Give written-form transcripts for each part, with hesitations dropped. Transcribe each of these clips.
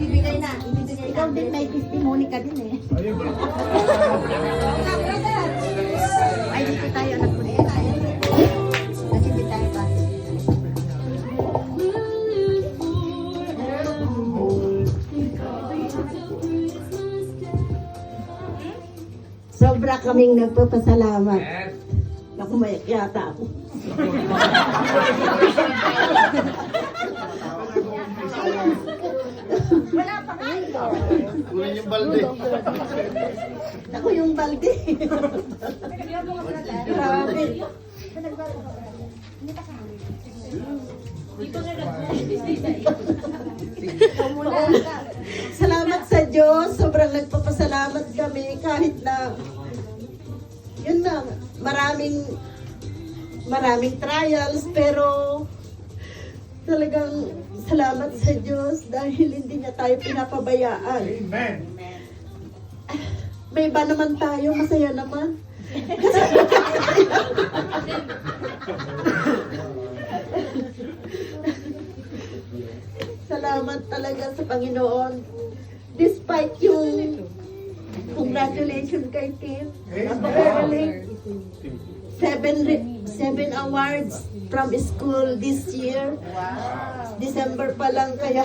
Ibigay na. Ikaw din may testimony ka din eh. Ay, dito tayo anak ko. Kasi dito tayo ba? Sobra kaming nagpapasalamat. Naku, mayak yata ako. Wala pa kayo. Kunin yung balde. Ako yung balde. Grabe. Salamat sa Diyos. Sobrang nagpapasalamat kami kahit na yun na, maraming trials, pero talagang salamat sa Diyos dahil hindi niya tayo pinapabayaan. Amen. May iba naman tayo, masaya naman. Salamat talaga sa Panginoon. Despite yung congratulations kay Kim. Napakagaling. 7 awards from school this year. December pa lang, kaya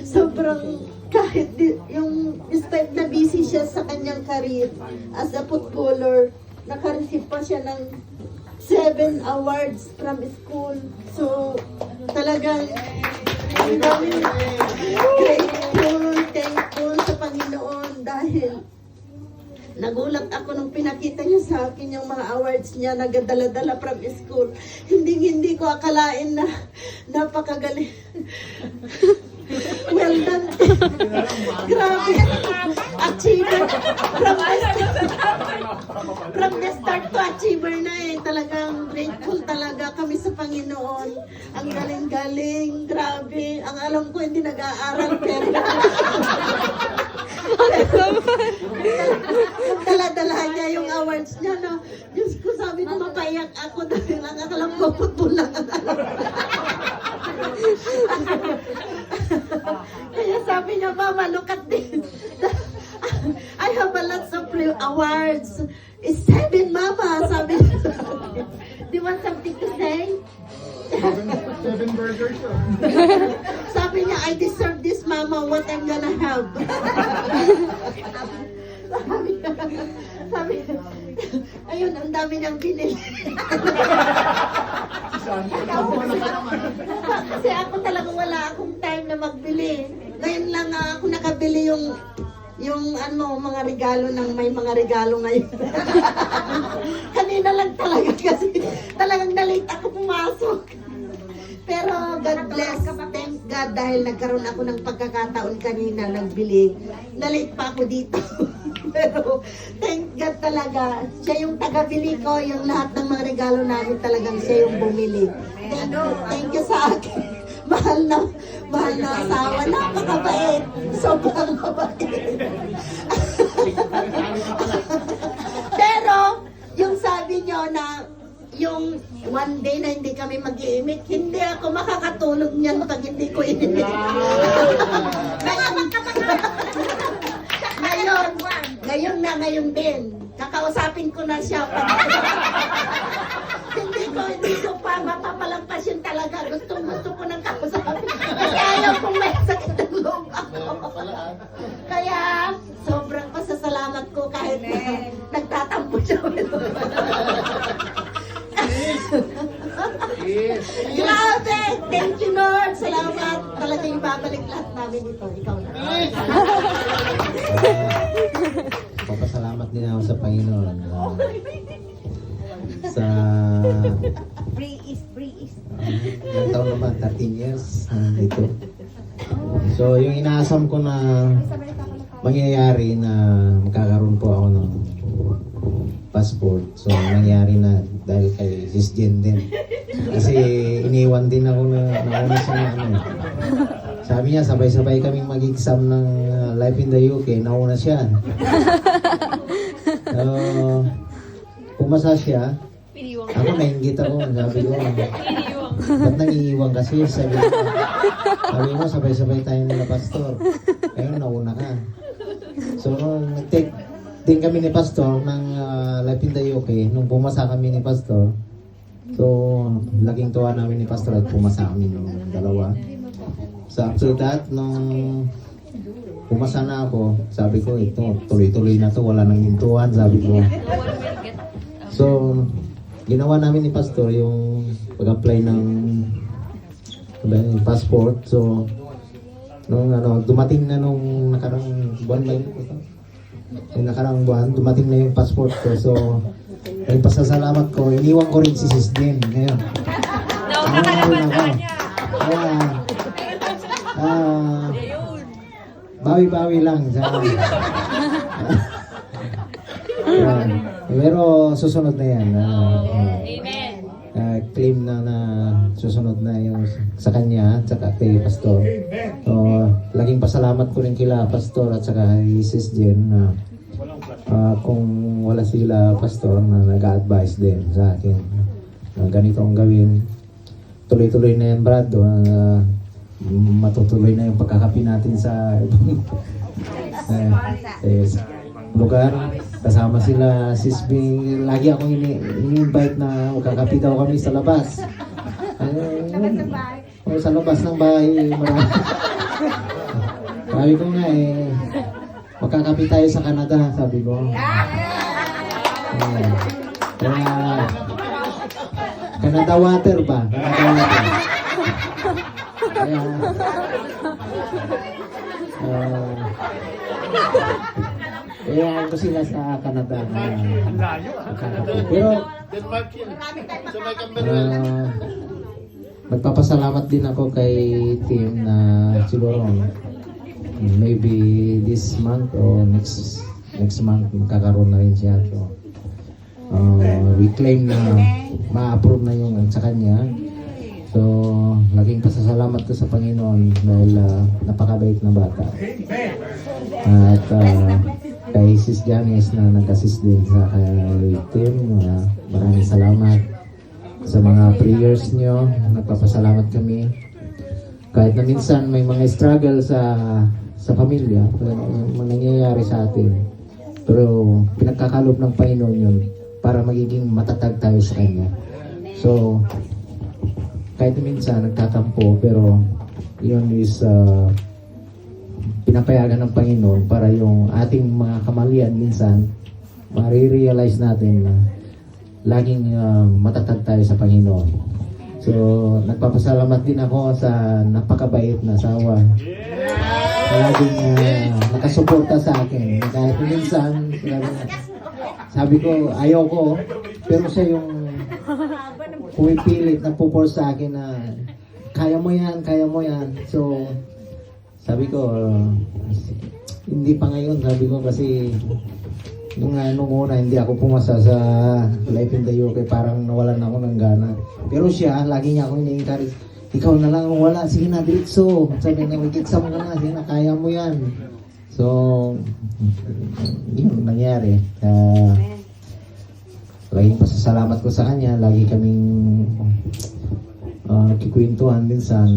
sobrang kahit yung despite na busy siya sa kanyang career as a footballer, naka-receive pa siya ng 7 awards from school. So talagang ang daming grateful, thankful sa Panginoon dahil nagulat ako nung pinakita niya sa akin yung mga awards niya na dala-dala from school. Hindi ko akalain na napakagaling. Well done. Grabe. Achiever. From the start to achiever na eh. Talagang grateful talaga kami sa Panginoon. Ang galing-galing. Grabe. Ang alam ko hindi nag-aaral pero dala-dala niya yung awards niya, no? Diyos ko, sabi ko, mapayak ako dahil ang akalam ko, football lang ang alam. Kaya sabi niya, Mama, look at this. I have a lots of awards. It's 7, Mama, sabi niya. Do you want something to say? 7 burgers. Sabi niya, I deserve this, Mama. What I'm gonna have? sabi niya, ayun, ang dami niyang binili. Kasi ako talagang wala akong time na magbili. Ngayon lang ako nakabili yung mga regalo ng may mga regalo ngayon. Kanina lang talaga kasi talagang na-late ako pumasok. Pero God bless, thank God dahil nagkaroon ako ng pagkakataon kanina nagbili. Na-late pa ako dito. Pero thank God talaga, siya yung taga-bili ko, yung lahat ng mga regalo namin talagang siya yung bumili. Thank you sa akin. Mahal na asawa, napakabait. Sobrang mabait. Pero, yung sabi nyo na yung one day na hindi kami mag-iimik, hindi ako makakatulog niyan pag hindi ko inimik. ngayon din. Kakausapin ko na siya. Hindi ko pa mapapalampas yun talaga. Gusto ko nang kausapin. Kasi ayaw kong may sakit ng loob ako. Kaya, sobrang pasasalamat ko kahit na nagtatampo siya. Grabe! Thank you, Lord! Salamat! Talaga yung babalik lahat namin ito. Ikaw na. Papasalamat din ako sa Panginoon. Sa... ilang taon naman? 13 years. Ito. So, yung inaasam ko na mangyayari na magkakaroon po ako ng passport. So, nangyari na dahil kay Sis Jen din. Kasi iniwan din ako na nauna sa ano. Sabi niya, sabay-sabay kaming mag-exam ng Life in the UK. Nauna siya. So, pumasa siya. Ako nainggit ako. Sabi ko, ba't nangiiwan kasi? Sabi ko, Sabi mo, sabay-sabay tayo nila Pastor. Ngayon, nauna ka. So, nung nag-take din kami ni Pastor ng Life in the UK, nung pumasa kami ni Pastor, so, laging tuwa namin ni Pastor at pumasa kami ng dalawa. So, after that, nung pumasa na ako, sabi ko, ito, tuloy-tuloy na to, wala nang hintuan, sabi ko. So, ginawa namin ni Pastor yung pag-apply ng passport. So, nung dumating na nung nakarang buwan ba yun? Yung nakarang buwan, dumating na yung passport ko. So, ay pasasalamat ko, iniwan ko rin si Sis Jen ngayon. Nauna ka naman sa kanya. Kaya, bawi-bawi lang. Pero susunod na yan. Amen. Claim na susunod na yung sa kanya at saka kay Pastor. So, laging pasalamat ko rin kila Pastor at saka kay Sis Jen na kung wala sila Pastor na nag-a-advise din sa akin na ganito ang gawin. Tuloy-tuloy na yan, Brad. Matutuloy na yung pagkakapi natin sa ibang lugar. Kasama sila Sis Bing. Lagi akong ini-invite na magkakapi daw kami sa labas. Sa labas ng bahay. Sabi ko nga magkakapi tayo sa Canada, sabi ko. Canada water ba? Canada water. Kaya ko sila sa Canada. Pero Denmark yun. Sa may Camberwell. magpapasalamat din ako kay Tim na siguro maybe this month or next month magkakaroon na rin siya. So, we claim na ma-approve na yung sa kanya. So, laging pasasalamat ko sa Panginoon dahil napakabait na bata. At kay Sis Janice na nag-assist din sa kay Tim, maraming salamat sa mga prayers nyo. Nagpapasalamat kami. Kahit na minsan may mga struggle sa pamilya, nangyayari sa atin. Pero pinagkakalob ng Panginoon yun para magiging matatag tayo sa Kanya. So, kahit minsan nagtatampo, pero yun is pinapayagan ng Panginoon para yung ating mga kamalian minsan marirealize natin na laging matatag tayo sa Panginoon. So, nagpapasalamat din ako sa napakabait na asawa. Laging nakasuporta sa akin. Kahit minsan, sabi ko, ayaw ko, pero siya yung pumipilit, nagpo-force sa akin na kaya mo yan, kaya mo yan. So, sabi ko, hindi pa ngayon, sabi ko kasi nung una hindi ako pumasa sa Life in the UK, parang nawalan ako ng gana. Pero siya, lagi niya ako ini-encourage, ikaw na lang ang wala, sige na, diretso. Sabi niya, mag-exam ka na, sige na, kaya mo yan. So, yun nangyari. Laging pasasalamat ko sa kanya, lagi kaming kikwentuhan din sa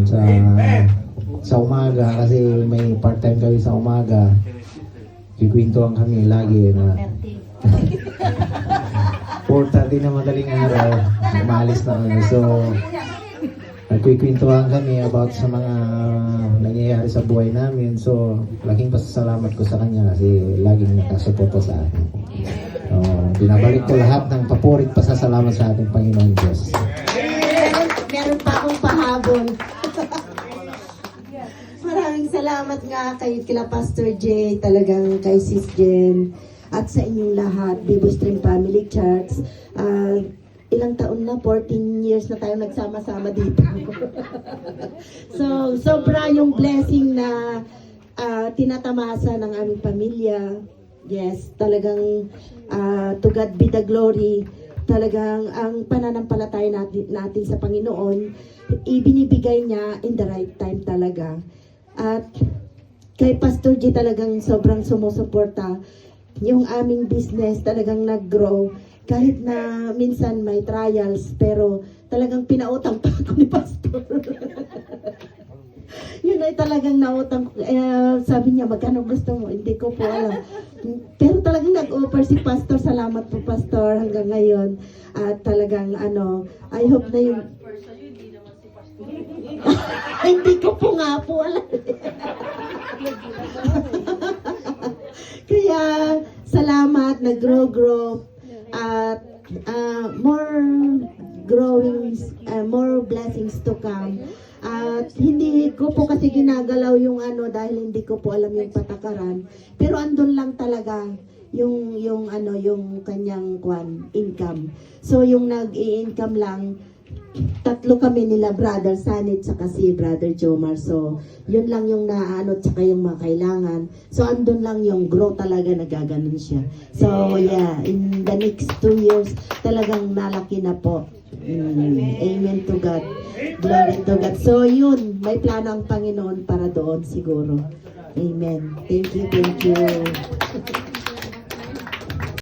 umaga kasi may part-time kami sa umaga. Kikwentuhan kami lagi na 4:30 na madaling araw, umalis na kami. So, nagkikwentuhan kami about sa mga nangyayari sa buhay namin. So, laging pasasalamat ko sa kanya kasi laging nakasuporta sa akin. Binabalik ko lahat ng papurit pasasalamat sa ating Panginoon Diyos. Meron pa akong pahabol. Maraming salamat nga kay kila Pastor J, talagang kay Sis Jen, at sa inyong lahat, Bibo Stream Family Church. Ilang taon na, 14 years na tayo nagsama-sama dito. So, sobra yung blessing na tinatamasa ng aming pamilya. Yes, talagang to God be the glory. Talagang ang pananampalataya natin sa Panginoon, ibinibigay niya in the right time talaga. At kay Pastor G talagang sobrang sumusuporta. Yung aming business talagang nag-grow. Kahit na minsan may trials, pero talagang pinautang pa ako ni Pastor. Yun ay talagang nautang ko. Sabi niya, magkano gusto mo? Hindi ko po alam. Pero talagang nag-offer si Pastor. Salamat po, Pastor, hanggang ngayon. At talagang I hope na yung... Hindi ko po nga po alam. Kaya, salamat, nag-grow. At more growing, more blessings to come. At hindi ko po kasi ginagalaw yung dahil hindi ko po alam yung patakaran. Pero andun lang talaga yung kanyang income. So yung nag-i-income lang, tatlo kami nila, Brother Sanit saka si Brother Jomar. So yun lang yung tsaka yung mga kailangan. So andun lang yung grow talaga, nagaganon siya. So yeah, in the next 2 years talagang nalaki na po. Amen to God. Glory to God. So yun, may plano ang Panginoon para doon siguro. Amen. Thank you, thank you.